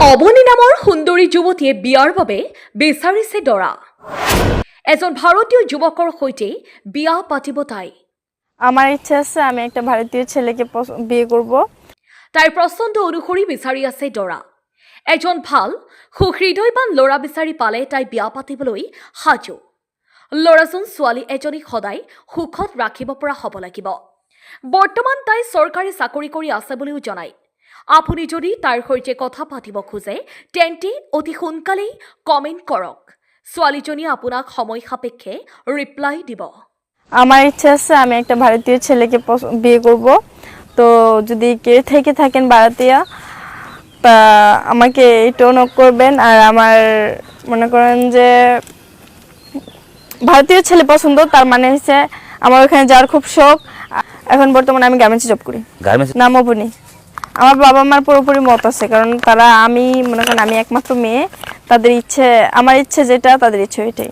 অবনী নামৰ সুন্দৰী যুৱতীয়ে বিয়াৰ বাবে বিচাৰিছে দৰা। এজন ভাৰতীয় যুৱকৰ সৈতে বিয়া পাতিব তাই। আমার ইচ্ছা আছে আমি একটা ভারতীয় ছেলেকে বিয়ে করব। তাইৰ পছন্দ অনুসৰি বিচাৰি আছে দৰা। এজন ভাল সুহৃদয়বান ল'ৰা বিচাৰি পালে তাই বিয়া পাতিবলৈ সাজু। ল'ৰাজন ছোৱালী এজনীক সদায় সুখত ৰাখিব পৰা হ'ব লাগিব। বৰ্তমান তাই চৰকাৰী চাকৰি কৰি আছে বুলিও জনায়। আপুনি যদি তাইৰ সৈতে কথা পাতিব খোজে তেন্তে অতি সোনকালেই কমেণ্ট কৰক। ছোৱালীজনীয়ে আপোনাক সময় সাপেক্ষে ৰিপ্লাই দিব। আমার ইচ্ছা আছে আমি একটা ভারতীয় ছেলেকে বিয়ে করব। তো যদি কেউ থেকে থাকেন ভারতীয় তা আমাকে এটাও নক করবেন। আর আমার মনে করেন যে ভারতীয় ছেলে পছন্দ, তার মানে হচ্ছে আমার ওখানে যাওয়ার খুব শখ। এখন বর্তমানে আমি গার্মেন্টসে জব করি। নাম অবনী। আমার বাবা মার পুরোপুরি মত আছে, কারণ তারা আমি মনে করেন আমি একমাত্র মেয়ে, তাদের ইচ্ছে আমার ইচ্ছে যেটা তাদের ইচ্ছে ওইটাই।